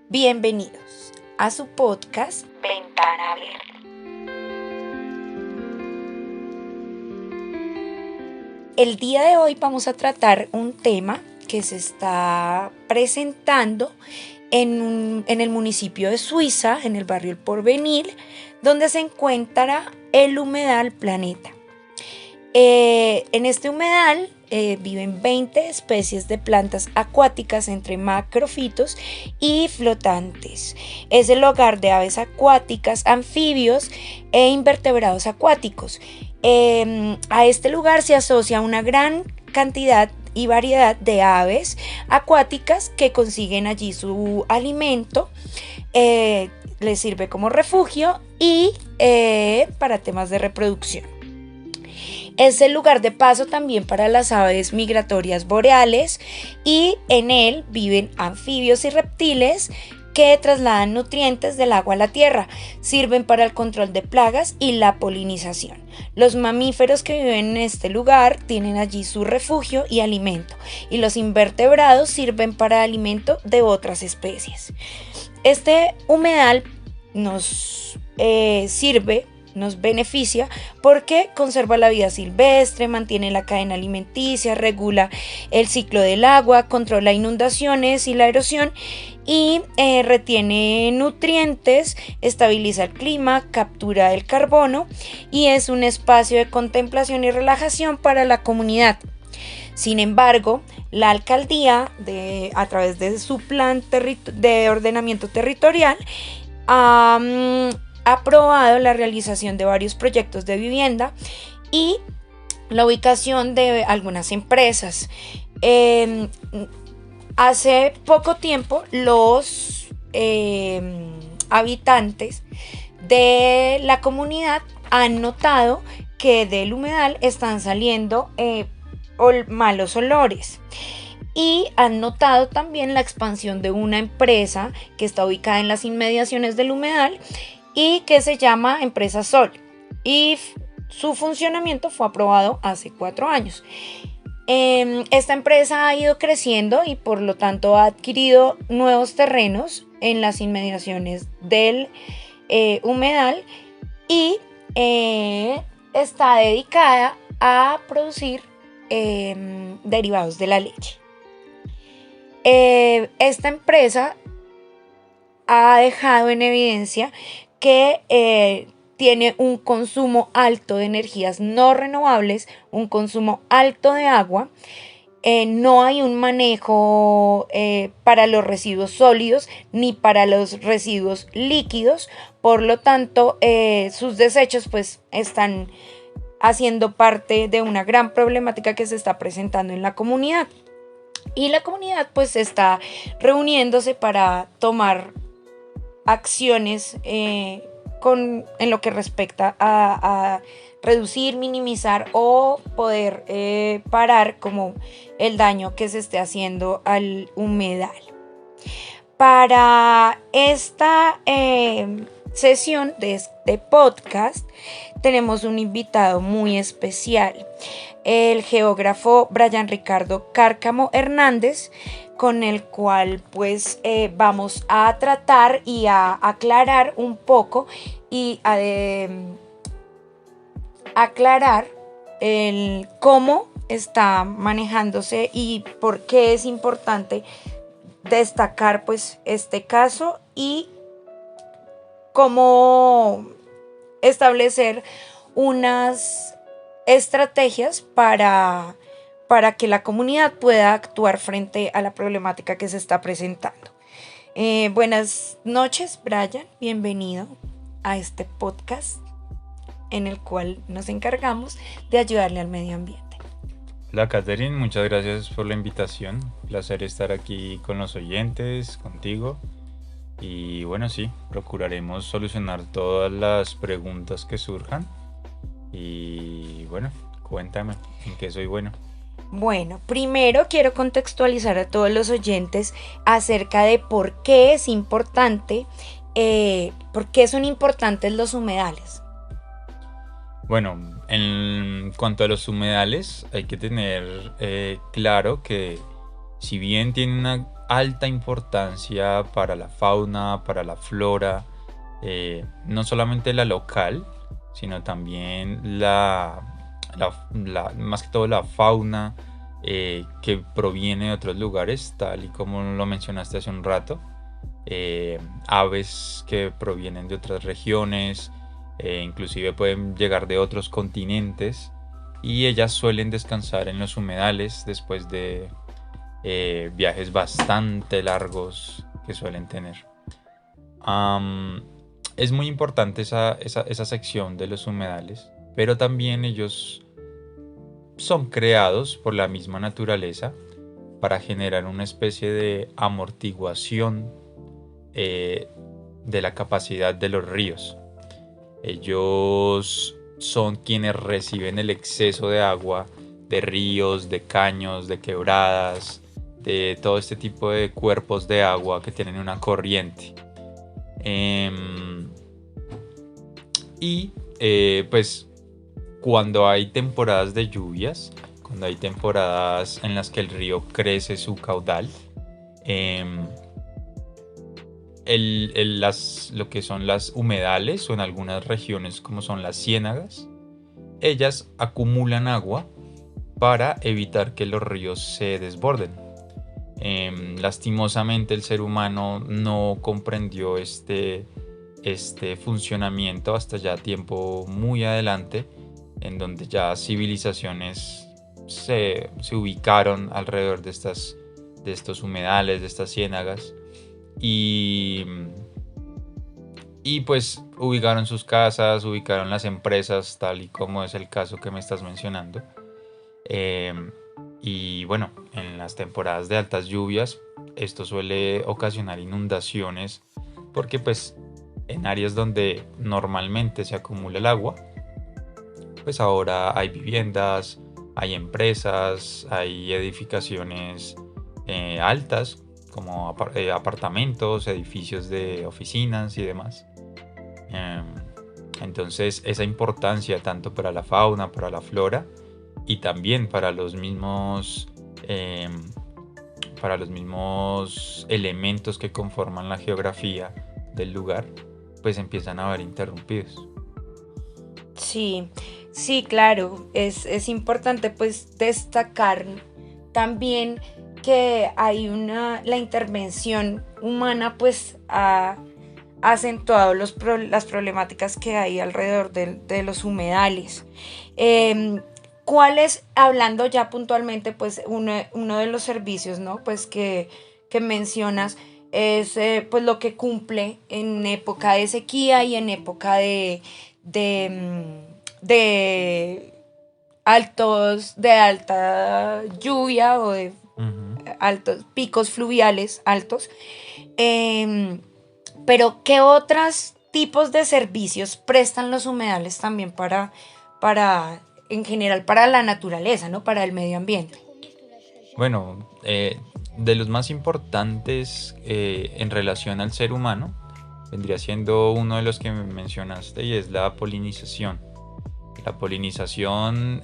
Bienvenidos a su podcast Ventana Abierta. El día de hoy vamos a tratar un tema que se está presentando en el municipio de Suiza, en el barrio El Porvenir, donde se encuentra el humedal Planeta. En este humedal viven 20 especies de plantas acuáticas entre macrofitos y flotantes. Es el hogar de aves acuáticas, anfibios e invertebrados acuáticos. A este lugar se asocia una gran cantidad y variedad de aves acuáticas que consiguen allí su alimento, les sirve como refugio y para temas de reproducción. Es el lugar de paso también para las aves migratorias boreales y en él viven anfibios y reptiles que trasladan nutrientes del agua a la tierra, sirven para el control de plagas y la polinización. Los mamíferos que viven en este lugar tienen allí su refugio y alimento, y los invertebrados sirven para alimento de otras especies. Este humedal nos beneficia porque conserva la vida silvestre, mantiene la cadena alimenticia, regula el ciclo del agua, controla inundaciones y la erosión y retiene nutrientes, estabiliza el clima, captura el carbono y es un espacio de contemplación y relajación para la comunidad. Sin embargo, la alcaldía, a través de su plan de ordenamiento territorial, ha aprobado la realización de varios proyectos de vivienda y la ubicación de algunas empresas. Hace poco tiempo los habitantes de la comunidad han notado que del humedal están saliendo malos olores. Y han notado también la expansión de una empresa que está ubicada en las inmediaciones del humedal y que se llama Empresa Sol, y su funcionamiento fue aprobado hace 4 años. Esta empresa ha ido creciendo y por lo tanto ha adquirido nuevos terrenos en las inmediaciones del humedal y está dedicada a producir derivados de la leche. Esta empresa ha dejado en evidencia que tiene un consumo alto de energías no renovables, un consumo alto de agua, no hay un manejo para los residuos sólidos ni para los residuos líquidos, por lo tanto sus desechos pues están haciendo parte de una gran problemática que se está presentando en la comunidad. Y la comunidad pues está reuniéndose para tomar acciones en lo que respecta a reducir, minimizar o poder parar como el daño que se esté haciendo al humedal. Para esta sesión de este podcast tenemos un invitado muy especial, el geógrafo Brian Ricardo Cárcamo Hernández, con el cual pues vamos a tratar y a aclarar un poco y a aclarar el cómo está manejándose y por qué es importante destacar pues este caso y cómo establecer unas estrategias para que la comunidad pueda actuar frente a la problemática que se está presentando. Buenas noches, Brian, bienvenido a este podcast en el cual nos encargamos de ayudarle al medio ambiente. Hola, Catherine, muchas gracias por la invitación. Placer estar aquí con los oyentes, contigo. Y bueno, sí, procuraremos solucionar todas las preguntas que surjan. Y bueno, cuéntame, ¿en qué soy bueno? Bueno, primero quiero contextualizar a todos los oyentes acerca de por qué es importante, por qué son importantes los humedales. Bueno, en cuanto a los humedales, hay que tener claro que si bien tienen alta importancia para la fauna, para la flora, no solamente la local, sino también más que todo la fauna que proviene de otros lugares, tal y como lo mencionaste hace un rato. Aves que provienen de otras regiones, inclusive pueden llegar de otros continentes, y ellas suelen descansar en los humedales después de viajes bastante largos que suelen tener. Es muy importante esa sección de los humedales, pero también ellos son creados por la misma naturaleza para generar una especie de amortiguación de la capacidad de los ríos. Ellos son quienes reciben el exceso de agua de ríos, de caños, de quebradas, de todo este tipo de cuerpos de agua que tienen una corriente. Pues cuando hay temporadas de lluvias, cuando hay temporadas en las que el río crece su caudal, lo que son las humedales, o en algunas regiones como son las ciénagas, ellas acumulan agua para evitar que los ríos se desborden. Lastimosamente el ser humano no comprendió este funcionamiento hasta ya tiempo muy adelante, en donde ya civilizaciones se ubicaron alrededor de estos humedales, de estas ciénagas, y pues ubicaron sus casas, ubicaron las empresas, tal y como es el caso que me estás mencionando. Y bueno, en las temporadas de altas lluvias esto suele ocasionar inundaciones, porque pues en áreas donde normalmente se acumula el agua, pues ahora hay viviendas, hay empresas, hay edificaciones altas, como apartamentos, edificios de oficinas y demás. Entonces esa importancia tanto para la fauna, para la flora, y también para los mismos elementos que conforman la geografía del lugar, pues empiezan a ver interrumpidos. Sí, sí, claro, es importante pues destacar también que hay la intervención humana pues ha acentuado las problemáticas que hay alrededor de los humedales. ¿Cuál es, hablando ya puntualmente, pues uno de los servicios, ¿no? Pues que mencionas es pues lo que cumple en época de sequía y en época de alta lluvia o de altos picos fluviales altos. Pero ¿qué otros tipos de servicios prestan los humedales también para en general para la naturaleza, ¿no? Para el medio ambiente? Bueno, de los más importantes en relación al ser humano, vendría siendo uno de los que mencionaste, y es la polinización. La polinización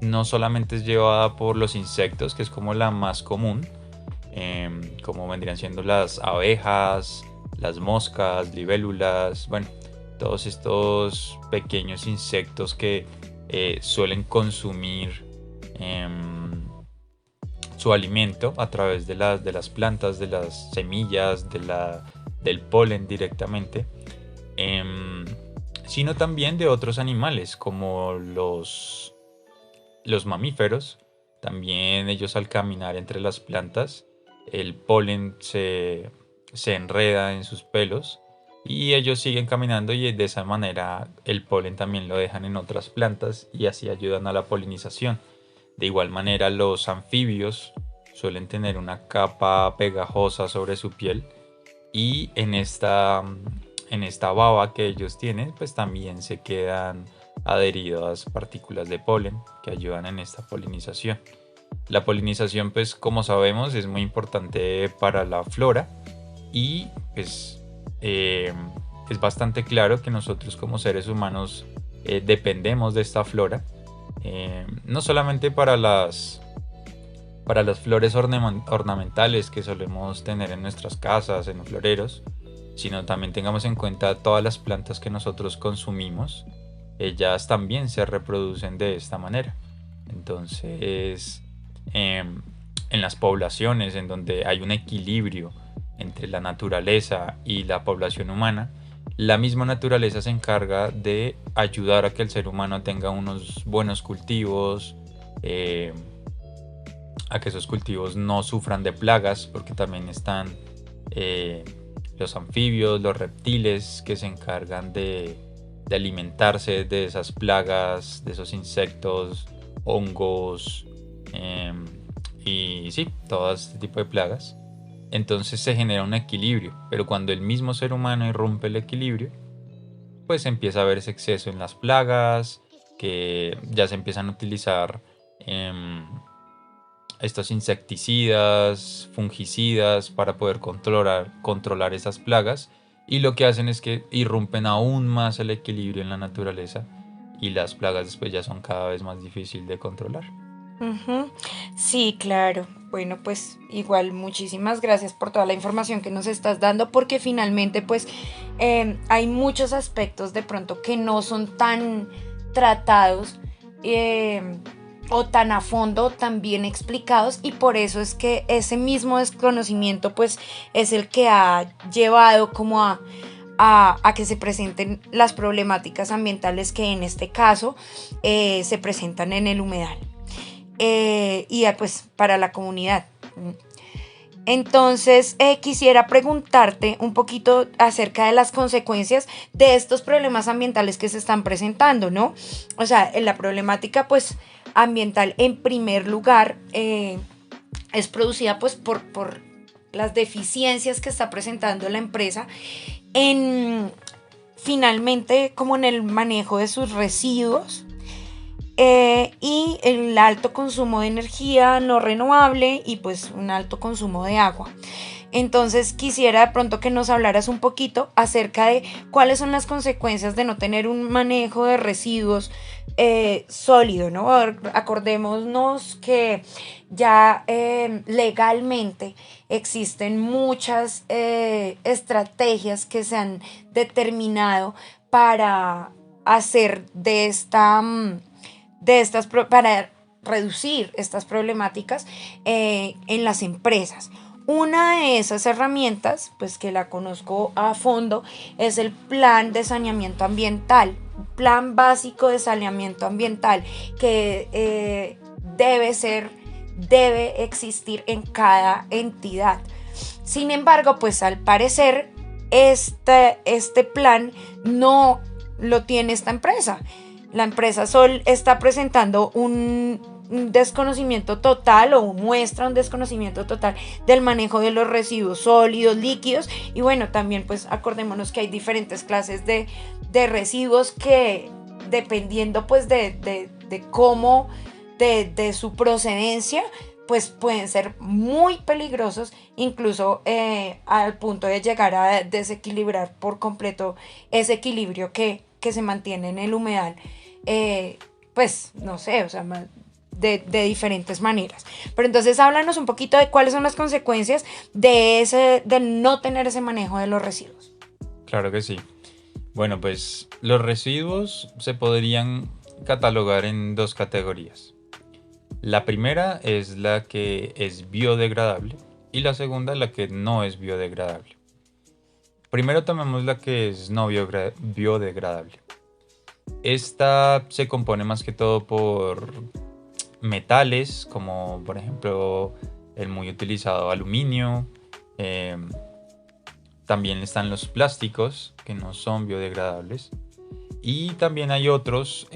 no solamente es llevada por los insectos, que es como la más común, como vendrían siendo las abejas, las moscas, libélulas, bueno, todos estos pequeños insectos que suelen consumir su alimento a través de las plantas, de las semillas, del polen directamente, sino también de otros animales como los mamíferos. También ellos, al caminar entre las plantas, el polen se enreda en sus pelos y ellos siguen caminando, y de esa manera el polen también lo dejan en otras plantas y así ayudan a la polinización. De igual manera, los anfibios suelen tener una capa pegajosa sobre su piel, y en esta baba que ellos tienen, pues también se quedan adheridas partículas de polen que ayudan en esta polinización. La polinización, pues como sabemos, es muy importante para la flora, y pues es bastante claro que nosotros como seres humanos dependemos de esta flora, no solamente para para las flores ornamentales que solemos tener en nuestras casas, en los floreros, sino también tengamos en cuenta todas las plantas que nosotros consumimos. Ellas también se reproducen de esta manera. Entonces, en las poblaciones en donde hay un equilibrio entre la naturaleza y la población humana, la misma naturaleza se encarga de ayudar a que el ser humano tenga unos buenos cultivos, a que esos cultivos no sufran de plagas, porque también están los anfibios, los reptiles que se encargan de alimentarse de esas plagas, de esos insectos, hongos, y sí, todo este tipo de plagas. Entonces se genera un equilibrio, pero cuando el mismo ser humano irrumpe el equilibrio, pues empieza a haber ese exceso en las plagas, que ya se empiezan a utilizar estos insecticidas, fungicidas para poder controlar esas plagas, y lo que hacen es que irrumpen aún más el equilibrio en la naturaleza y las plagas después ya son cada vez más difíciles de controlar. Ujú. Sí, claro. Bueno, pues igual muchísimas gracias por toda la información que nos estás dando, porque finalmente pues hay muchos aspectos de pronto que no son tan tratados, eh, o tan a fondo, tan bien explicados, y por eso es que ese mismo desconocimiento pues es el que ha llevado como a que se presenten las problemáticas ambientales que en este caso se presentan en el humedal, y pues para la comunidad. Entonces, quisiera preguntarte un poquito acerca de las consecuencias de estos problemas ambientales que se están presentando, ¿no? O sea, la problemática, pues, ambiental, en primer lugar, es producida, pues, por las deficiencias que está presentando la empresa en, finalmente, como en el manejo de sus residuos, y el alto consumo de energía no renovable y pues un alto consumo de agua. Entonces quisiera de pronto que nos hablaras un poquito acerca de cuáles son las consecuencias de no tener un manejo de residuos sólido, ¿no? Acordémonos que ya legalmente existen muchas estrategias que se han determinado para hacer para reducir estas problemáticas en las empresas. Una de esas herramientas, pues que la conozco a fondo, es el plan de saneamiento ambiental, plan básico de saneamiento ambiental, que debe existir en cada entidad. Sin embargo, pues al parecer este plan no lo tiene esta empresa. La empresa Sol está presentando un desconocimiento total, o muestra un desconocimiento total del manejo de los residuos sólidos, líquidos, y bueno, también pues acordémonos que hay diferentes clases de residuos que, dependiendo pues de cómo, de su procedencia, pues pueden ser muy peligrosos, incluso al punto de llegar a desequilibrar por completo ese equilibrio que se mantiene en el humedal, pues no sé, o sea, de diferentes maneras. Pero entonces háblanos un poquito de cuáles son las consecuencias de no tener ese manejo de los residuos. Claro que sí. Bueno, pues los residuos se podrían catalogar en dos categorías. La primera es la que es biodegradable y la segunda la que no es biodegradable. Primero tomemos la que es no biodegradable. Esta se compone más que todo por metales, como por ejemplo el muy utilizado aluminio. También están los plásticos, que no son biodegradables. Y también hay otros,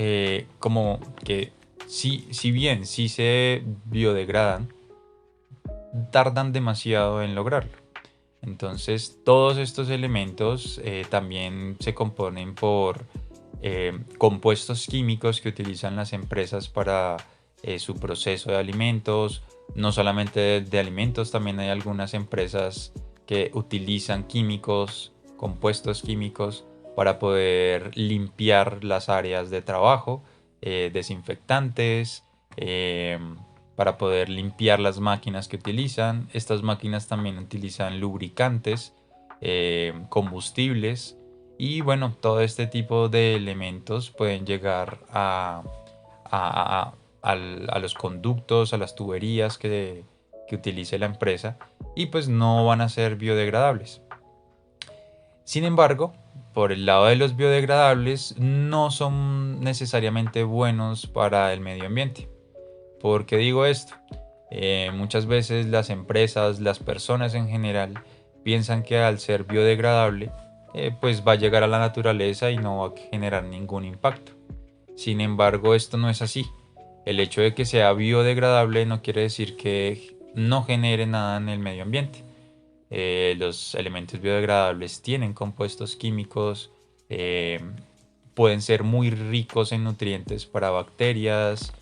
como que si bien sí se biodegradan, tardan demasiado en lograrlo. Entonces todos estos elementos también se componen por compuestos químicos que utilizan las empresas para su proceso de alimentos. No solamente de alimentos, también hay algunas empresas que utilizan químicos, compuestos químicos, para poder limpiar las áreas de trabajo, desinfectantes, para poder limpiar las máquinas que utilizan. Estas máquinas también utilizan lubricantes, combustibles y bueno, todo este tipo de elementos pueden llegar a, a los conductos, a las tuberías que utilice la empresa y pues no van a ser biodegradables. Sin embargo, por el lado de los biodegradables no son necesariamente buenos para el medio ambiente. ¿Por qué digo esto? Muchas veces las empresas, las personas en general, piensan que al ser biodegradable, pues va a llegar a la naturaleza y no va a generar ningún impacto. Sin embargo, esto no es así. El hecho de que sea biodegradable no quiere decir que no genere nada en el medio ambiente. Los elementos biodegradables tienen compuestos químicos, pueden ser muy ricos en nutrientes para bacterias,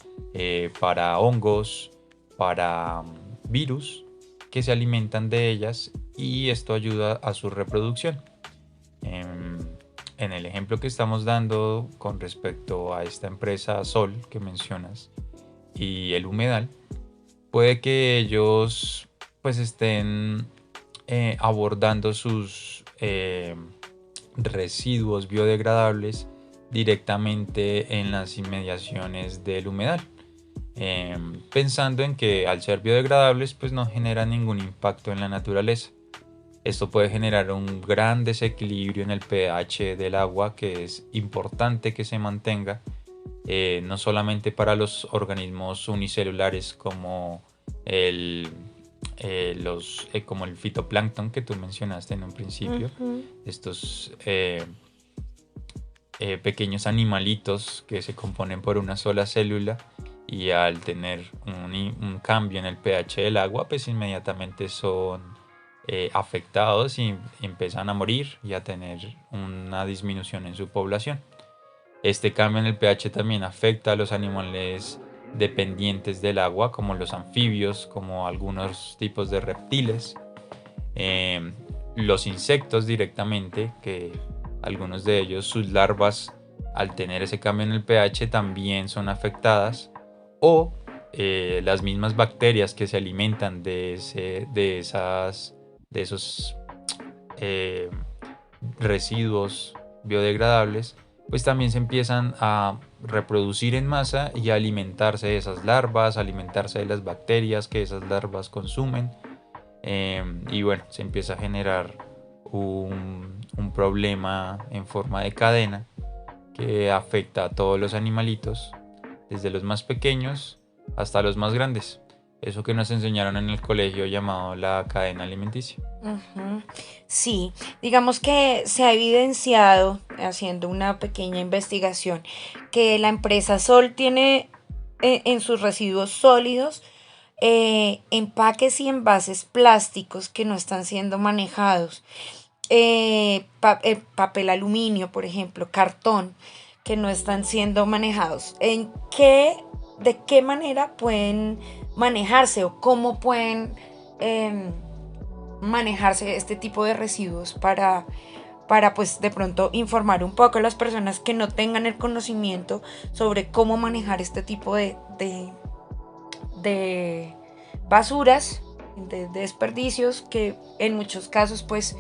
para hongos, para virus que se alimentan de ellas y esto ayuda a su reproducción. En el ejemplo que estamos dando con respecto a esta empresa Sol que mencionas y el humedal, puede que ellos pues estén abordando sus residuos biodegradables directamente en las inmediaciones del humedal, pensando en que al ser biodegradables pues no generan ningún impacto en la naturaleza. Esto puede generar un gran desequilibrio en el pH del agua, que es importante que se mantenga, no solamente para los organismos unicelulares como como el fitoplancton que tú mencionaste en un principio, estos pequeños animalitos que se componen por una sola célula y al tener un cambio en el pH del agua, pues inmediatamente son afectados y empiezan a morir y a tener una disminución en su población. Este cambio en el pH también afecta a los animales dependientes del agua, como los anfibios, como algunos tipos de reptiles, los insectos directamente, que algunos de ellos, sus larvas, al tener ese cambio en el pH también son afectadas, o las mismas bacterias que se alimentan de esos residuos biodegradables, pues también se empiezan a reproducir en masa y a alimentarse de esas larvas, alimentarse de las bacterias que esas larvas consumen, y bueno, se empieza a generar un problema en forma de cadena que afecta a todos los animalitos, desde los más pequeños hasta los más grandes. Eso que nos enseñaron en el colegio llamado la cadena alimenticia. Sí, digamos que se ha evidenciado, haciendo una pequeña investigación, que la empresa Sol tiene en sus residuos sólidos empaques y envases plásticos que no están siendo manejados, papel aluminio, por ejemplo, cartón, que no están siendo manejados. ¿De qué manera pueden manejarse o cómo pueden manejarse este tipo de residuos para pues de pronto informar un poco a las personas que no tengan el conocimiento sobre cómo manejar este tipo de basuras, de desperdicios que en muchos casos pues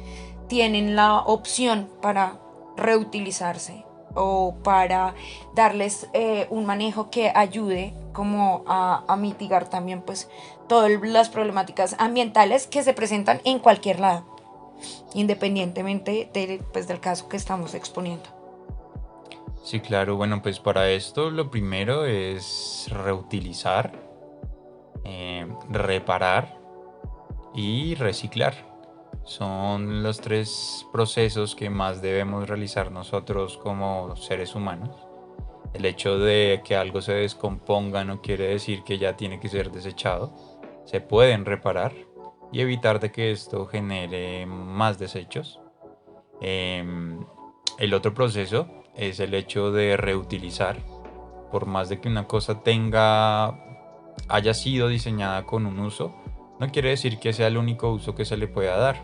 tienen la opción para reutilizarse o para darles un manejo que ayude como a mitigar también pues todas las problemáticas ambientales que se presentan en cualquier lado, independientemente del caso que estamos exponiendo. Sí, claro, bueno, pues para esto lo primero es reutilizar, reparar y reciclar. Son los tres procesos que más debemos realizar nosotros como seres humanos. El hecho de que algo se descomponga no quiere decir que ya tiene que ser desechado. Se pueden reparar y evitar de que esto genere más desechos. El otro proceso es el hecho de reutilizar. Por más de que una cosa haya sido diseñada con un uso, no quiere decir que sea el único uso que se le pueda dar.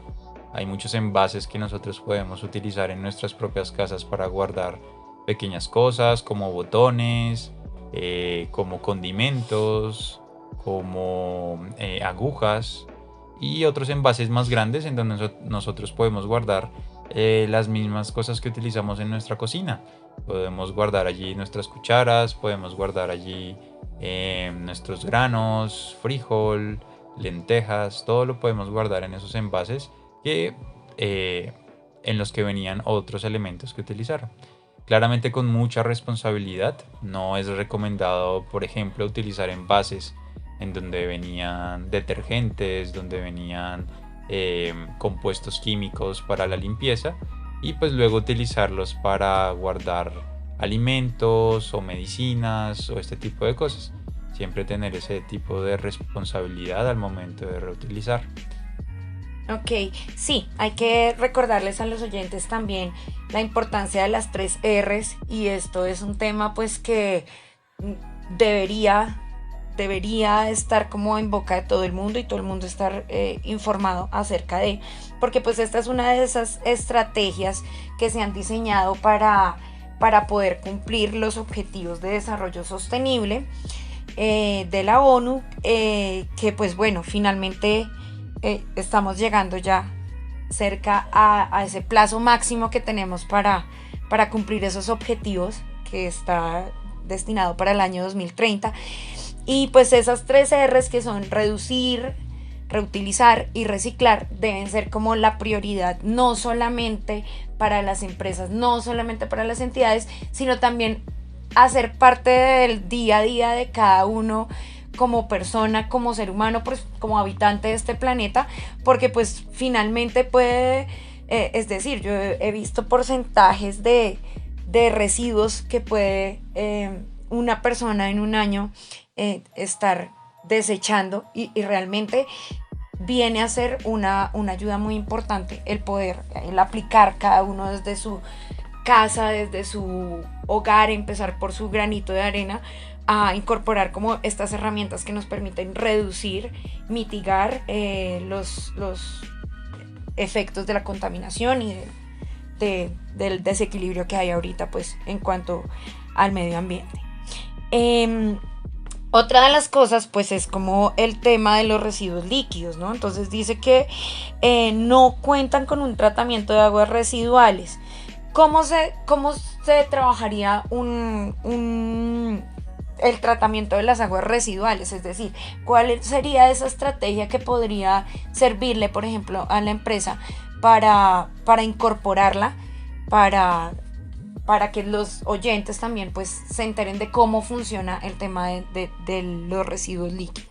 Hay muchos envases que nosotros podemos utilizar en nuestras propias casas para guardar pequeñas cosas como botones, como condimentos, como agujas y otros envases más grandes en donde nosotros podemos guardar las mismas cosas que utilizamos en nuestra cocina. Podemos guardar allí nuestras cucharas, podemos guardar allí nuestros granos, frijol, lentejas, todo lo podemos guardar en esos envases que, en los que venían otros elementos que utilizar. Claramente con mucha responsabilidad. No es recomendado, por ejemplo, utilizar envases en donde venían detergentes, donde venían compuestos químicos para la limpieza y pues luego utilizarlos para guardar alimentos o medicinas o este tipo de cosas. Siempre tener ese tipo de responsabilidad al momento de reutilizar. Ok, sí, hay que recordarles a los oyentes también la importancia de las 3 Rs, y esto es un tema pues que debería, debería estar como en boca de todo el mundo y todo el mundo estar informado acerca de, porque pues esta es una de esas estrategias que se han diseñado para poder cumplir los objetivos de desarrollo sostenible de la ONU, que pues bueno, finalmente estamos llegando ya cerca a ese plazo máximo que tenemos para cumplir esos objetivos, que está destinado para el año 2030. Y pues esas 3 Rs, que son reducir, reutilizar y reciclar, deben ser como la prioridad, no solamente para las empresas, no solamente para las entidades, sino también hacer parte del día a día de cada uno como persona, como ser humano, pues como habitante de este planeta, porque pues finalmente puede, es decir, yo he visto porcentajes de residuos que puede una persona en un año estar desechando, y realmente viene a ser una ayuda muy importante el aplicar cada uno desde su casa, desde su hogar, empezar por su granito de arena, a incorporar como estas herramientas que nos permiten reducir, mitigar los efectos de la contaminación y del desequilibrio que hay ahorita pues en cuanto al medio ambiente. Otra de las cosas pues es como el tema de los residuos líquidos, ¿no? Entonces dice que no cuentan con un tratamiento de aguas residuales. ¿Cómo se trabajaría el tratamiento de las aguas residuales? Es decir, ¿cuál sería esa estrategia que podría servirle, por ejemplo, a la empresa para incorporarla, para que los oyentes también pues se enteren de cómo funciona el tema de los residuos líquidos?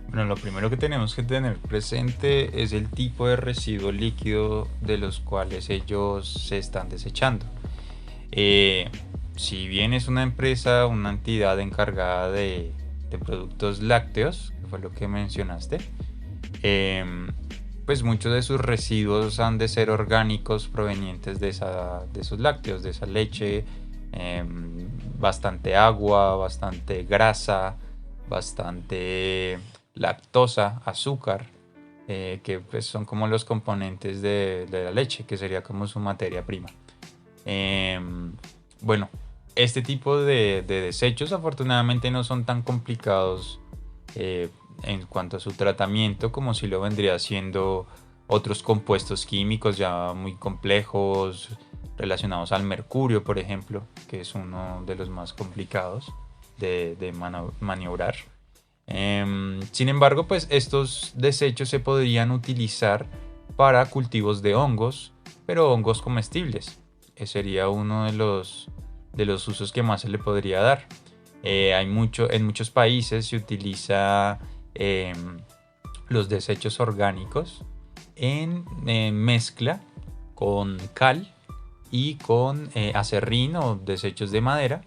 Bueno, lo primero que tenemos que tener presente es el tipo de residuo líquido de los cuales ellos se están desechando. Si bien es una empresa, una entidad encargada de productos lácteos, que fue lo que mencionaste, pues muchos de sus residuos han de ser orgánicos provenientes de esos lácteos, de esa leche, bastante agua, bastante grasa, bastante lactosa, azúcar, que pues son como los componentes de la leche, que sería como su materia prima. Bueno, este tipo de desechos afortunadamente no son tan complicados en cuanto a su tratamiento como si lo vendría siendo otros compuestos químicos ya muy complejos relacionados al mercurio, por ejemplo, que es uno de los más complicados de maniobrar. Sin embargo, pues estos desechos se podrían utilizar para cultivos de hongos, pero hongos comestibles. Ese sería uno de los usos que más se le podría dar. En muchos países se utiliza los desechos orgánicos en mezcla con cal y con acerrín o desechos de madera,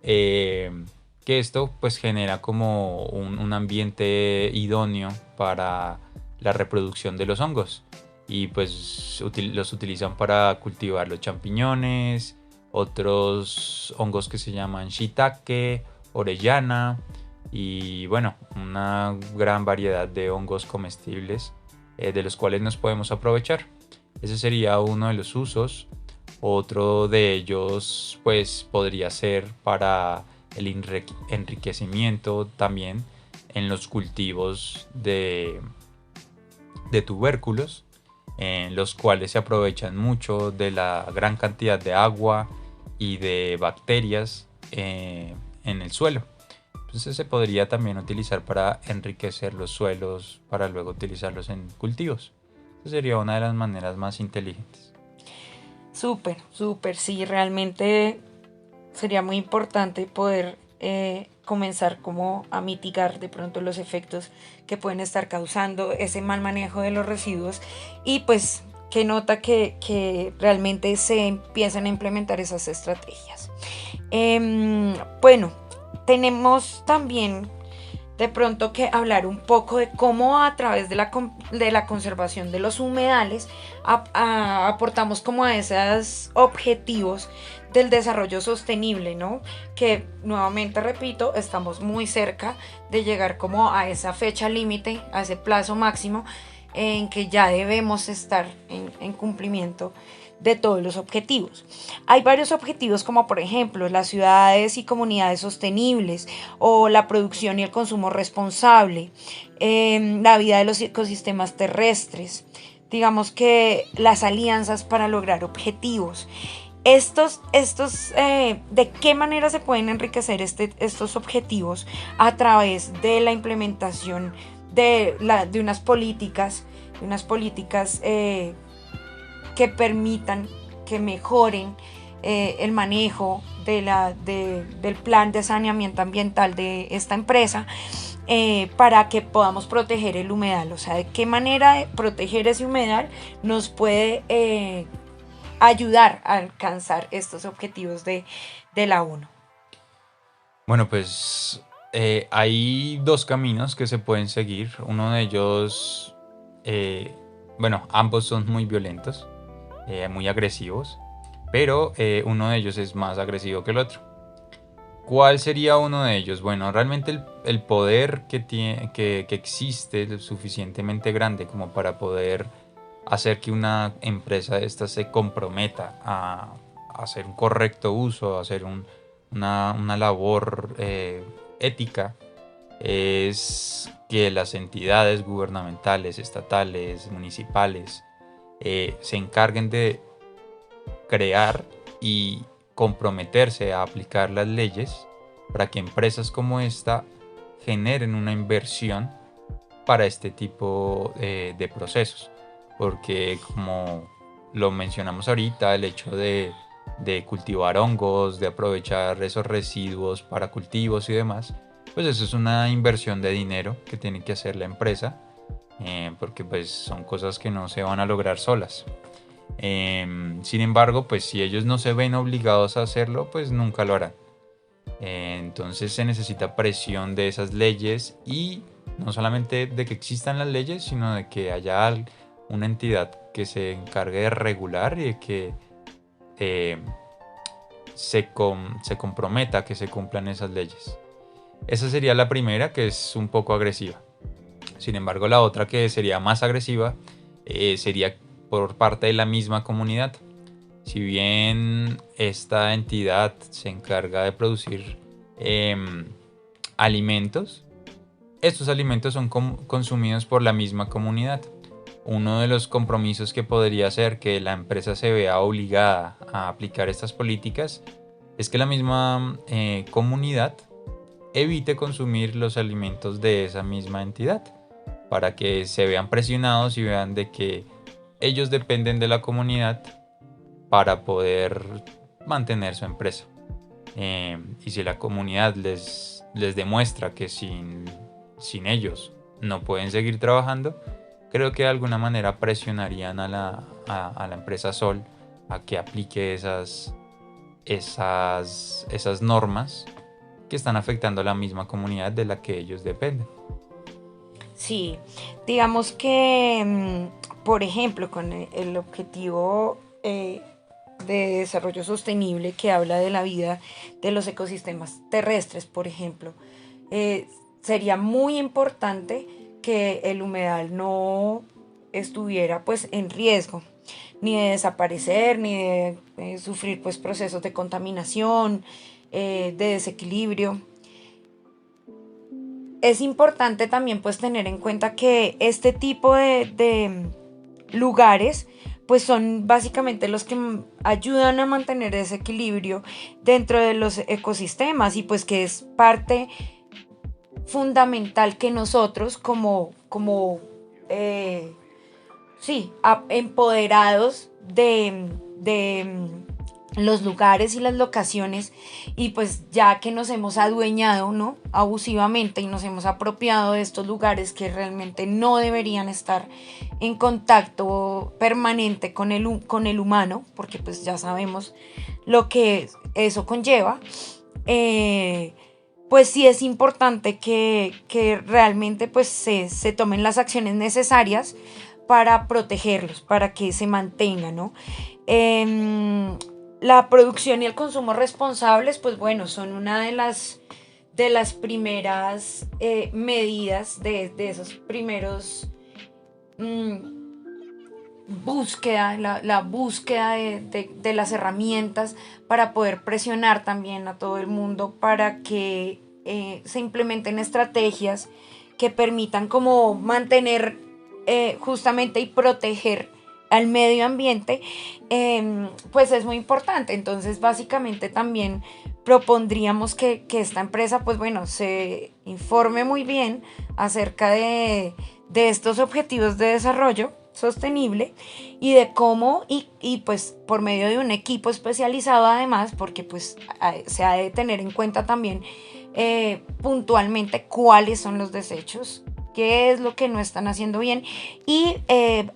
que esto pues genera como un ambiente idóneo para la reproducción de los hongos, y pues los utilizan para cultivar los champiñones, otros hongos que se llaman shiitake, orellana y bueno, una gran variedad de hongos comestibles de los cuales nos podemos aprovechar. Ese sería uno de los usos. Otro de ellos pues podría ser para el enriquecimiento también en los cultivos de tubérculos, en los cuales se aprovechan mucho de la gran cantidad de agua y de bacterias en el suelo. Entonces se podría también utilizar para enriquecer los suelos para luego utilizarlos en cultivos. Esa sería una de las maneras más inteligentes. Súper, súper, sí, realmente sería muy importante poder comenzar como a mitigar de pronto los efectos que pueden estar causando ese mal manejo de los residuos y pues que nota que realmente se empiezan a implementar esas estrategias. Bueno, tenemos también de pronto que hablar un poco de cómo a través de la conservación de los humedales aportamos como a esos objetivos del desarrollo sostenible, ¿no? Que nuevamente repito, estamos muy cerca de llegar como a esa fecha límite, a ese plazo máximo en que ya debemos estar en cumplimiento de todos los objetivos. Hay varios objetivos como por ejemplo las ciudades y comunidades sostenibles o la producción y el consumo responsable, la vida de los ecosistemas terrestres, digamos que las alianzas para lograr objetivos. ¿De qué manera se pueden enriquecer estos objetivos? A través de la implementación de unas políticas que permitan, que mejoren el manejo del plan de saneamiento ambiental de esta empresa para que podamos proteger el humedal. O sea, de qué manera proteger ese humedal nos puede ayudar a alcanzar estos objetivos de la ONU. Bueno, pues hay dos caminos que se pueden seguir. Uno de ellos, bueno, ambos son muy violentos, muy agresivos, pero uno de ellos es más agresivo que el otro. ¿Cuál sería uno de ellos? Bueno, realmente el poder que existe es suficientemente grande como para poder hacer que una empresa de estas se comprometa a hacer un correcto uso, a hacer una labor ética, es que las entidades gubernamentales, estatales, municipales, se encarguen de crear y comprometerse a aplicar las leyes para que empresas como esta generen una inversión para este tipo de procesos. Porque como lo mencionamos ahorita, el hecho de cultivar hongos, de aprovechar esos residuos para cultivos y demás, pues eso es una inversión de dinero que tiene que hacer la empresa, porque pues son cosas que no se van a lograr solas. Sin embargo, pues si ellos no se ven obligados a hacerlo, pues nunca lo harán. Entonces se necesita presión de esas leyes y no solamente de que existan las leyes, sino de que haya una entidad que se encargue de regular y de que eh, se comprometa a que se cumplan esas leyes. Esa sería la primera, que es un poco agresiva. Sin embargo, la otra, que sería más agresiva, sería por parte de la misma comunidad. Si bien esta entidad se encarga de producir alimentos, estos alimentos son consumidos por la misma comunidad. Uno de los compromisos que podría ser que la empresa se vea obligada a aplicar estas políticas es que la misma comunidad evite consumir los alimentos de esa misma entidad, para que se vean presionados y vean de que ellos dependen de la comunidad para poder mantener su empresa. Y si la comunidad les demuestra que sin ellos no pueden seguir trabajando, creo que de alguna manera presionarían a la empresa Sol a que aplique esas normas que están afectando a la misma comunidad de la que ellos dependen. Sí, digamos que, por ejemplo, con el objetivo de desarrollo sostenible que habla de la vida de los ecosistemas terrestres, por ejemplo, sería muy importante que el humedal no estuviera pues en riesgo ni de desaparecer ni de sufrir pues procesos de contaminación, de desequilibrio. Es importante también pues tener en cuenta que este tipo de lugares pues son básicamente los que ayudan a mantener ese equilibrio dentro de los ecosistemas y pues que es parte fundamental que nosotros como sí, empoderados de los lugares y las locaciones y pues ya que nos hemos adueñado, ¿no? Abusivamente y nos hemos apropiado de estos lugares que realmente no deberían estar en contacto permanente con el humano, porque pues ya sabemos lo que eso conlleva, pues sí es importante que realmente pues se tomen las acciones necesarias para protegerlos, para que se mantengan, ¿no? La producción y el consumo responsables, pues bueno, son una de las primeras medidas, de esos primeros búsqueda, la búsqueda de las herramientas para poder presionar también a todo el mundo para que se implementen estrategias que permitan como mantener justamente y proteger al medio ambiente, pues es muy importante. Entonces básicamente también propondríamos que esta empresa pues bueno se informe muy bien acerca de estos objetivos de desarrollo sostenible y de cómo y pues por medio de un equipo especializado además porque pues se ha de tener en cuenta también puntualmente cuáles son los desechos, qué es lo que no están haciendo bien y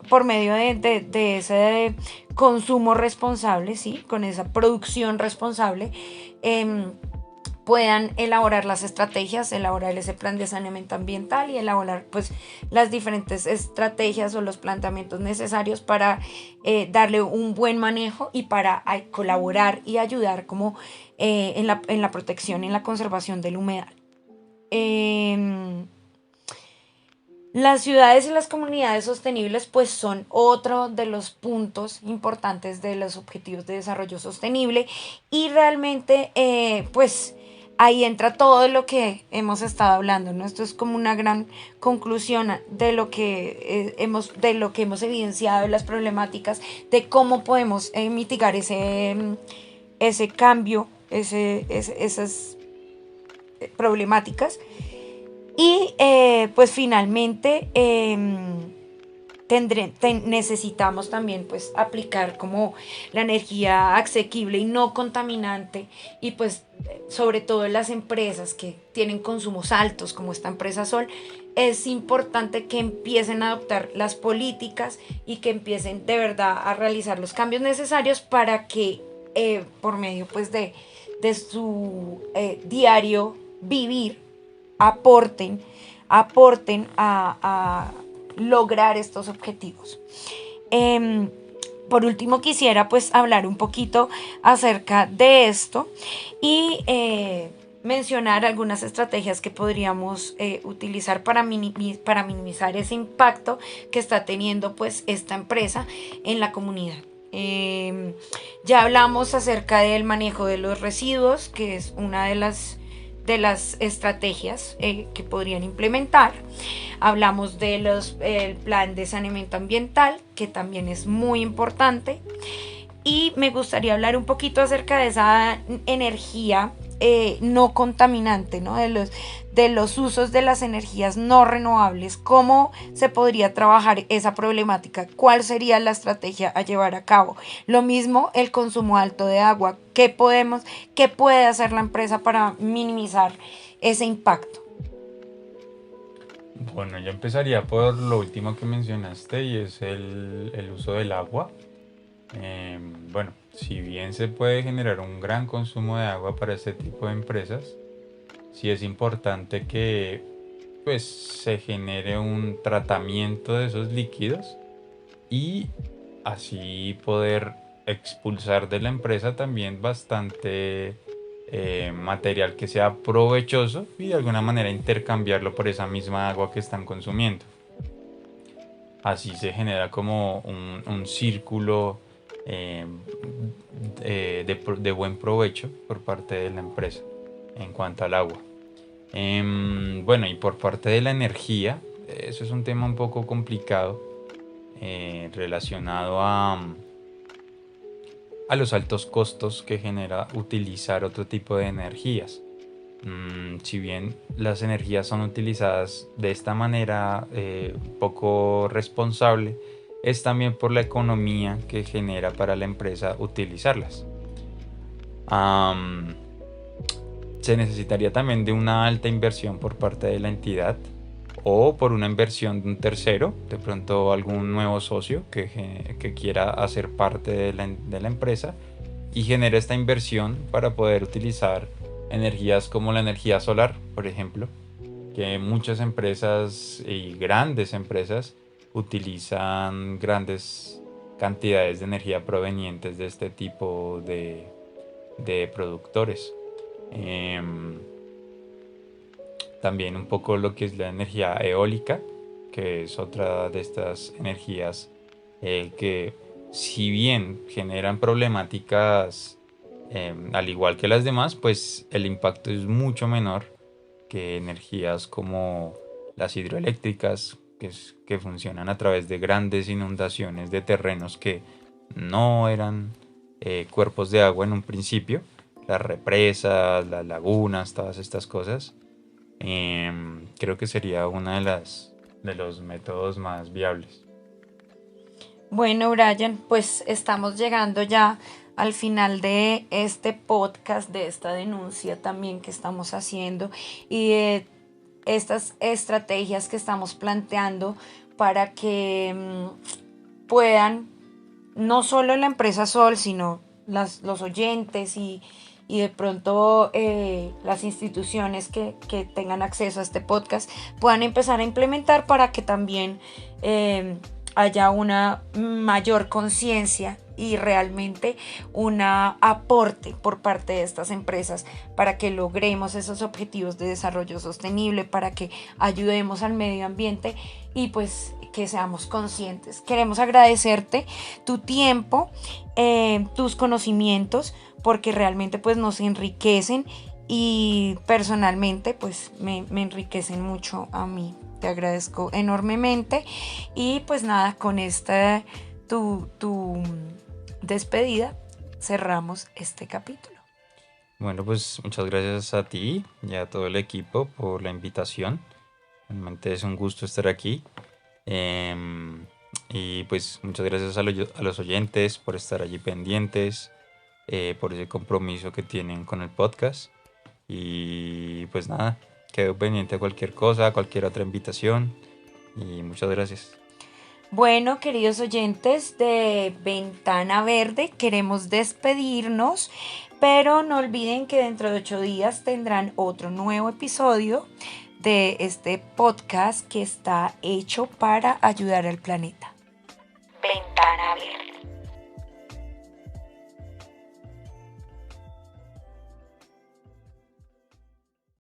por medio de ese consumo responsable, ¿sí? Con esa producción responsable, puedan elaborar las estrategias, elaborar ese plan de saneamiento ambiental y elaborar pues las diferentes estrategias o los planteamientos necesarios para darle un buen manejo y para colaborar y ayudar como en la protección y en la conservación del humedal. Las ciudades y las comunidades sostenibles pues son otro de los puntos importantes de los objetivos de desarrollo sostenible y realmente pues ahí entra todo lo que hemos estado hablando, ¿no? Esto es como una gran conclusión de lo que hemos evidenciado, de las problemáticas, de cómo podemos mitigar ese cambio, esas problemáticas. Y pues finalmente necesitamos también pues aplicar como la energía asequible y no contaminante y pues sobre todo en las empresas que tienen consumos altos como esta empresa Sol, es importante que empiecen a adoptar las políticas y que empiecen de verdad a realizar los cambios necesarios para que por medio pues de su diario vivir aporten a lograr estos objetivos. Por último quisiera pues hablar un poquito acerca de esto y mencionar algunas estrategias que podríamos utilizar para minimizar ese impacto que está teniendo pues esta empresa en la comunidad. Ya hablamos acerca del manejo de los residuos, que es una de las estrategias que podrían implementar. Hablamos del plan de saneamiento ambiental, que también es muy importante. Y me gustaría hablar un poquito acerca de esa energía no contaminante, ¿no? De los usos de las energías no renovables, cómo se podría trabajar esa problemática, cuál sería la estrategia a llevar a cabo. Lo mismo el consumo alto de agua, qué puede hacer la empresa para minimizar ese impacto. Bueno, yo empezaría por lo último que mencionaste y es el uso del agua. Bueno, si bien se puede generar un gran consumo de agua para este tipo de empresas, sí es importante que pues se genere un tratamiento de esos líquidos y así poder expulsar de la empresa también bastante material que sea provechoso y de alguna manera intercambiarlo por esa misma agua que están consumiendo. Así se genera como un círculo eh, de buen provecho por parte de la empresa en cuanto al agua. Bueno, y por parte de la energía, eso es un tema un poco complicado relacionado a los altos costos que genera utilizar otro tipo de energías. Si bien las energías son utilizadas de esta manera poco responsable, es también por la economía que genera para la empresa utilizarlas. Se necesitaría también de una alta inversión por parte de la entidad o por una inversión de un tercero, de pronto algún nuevo socio que quiera hacer parte de la empresa y genera esta inversión para poder utilizar energías como la energía solar, por ejemplo, que muchas empresas y grandes empresas utilizan grandes cantidades de energía provenientes de este tipo de productores. También un poco lo que es la energía eólica, que es otra de estas energías que si bien generan problemáticas al igual que las demás, pues el impacto es mucho menor que energías como las hidroeléctricas, que funcionan a través de grandes inundaciones de terrenos que no eran cuerpos de agua en un principio, las represas, las lagunas, todas estas cosas. Creo que sería una de los métodos más viables. Bueno, Brian, pues estamos llegando ya al final de este podcast, de esta denuncia también que estamos haciendo y de estas estrategias que estamos planteando para que puedan, no solo la empresa Sol, sino los oyentes y de pronto las instituciones que tengan acceso a este podcast puedan empezar a implementar para que también haya una mayor conciencia y realmente un aporte por parte de estas empresas para que logremos esos objetivos de desarrollo sostenible, para que ayudemos al medio ambiente y pues que seamos conscientes. Queremos agradecerte tu tiempo, tus conocimientos, porque realmente pues nos enriquecen y personalmente pues me enriquecen mucho a mí. Te agradezco enormemente y pues nada, con esta tu despedida cerramos este capítulo. Bueno, pues muchas gracias a ti y a todo el equipo por la invitación. Realmente es un gusto estar aquí. Y pues muchas gracias a los oyentes por estar allí pendientes, por ese compromiso que tienen con el podcast. Y pues nada, quedo pendiente de cualquier cosa, cualquier otra invitación. Y muchas gracias. Bueno, queridos oyentes de Ventana Verde, queremos despedirnos, pero no olviden que dentro de 8 días tendrán otro nuevo episodio de este podcast que está hecho para ayudar al planeta. Ventana Verde.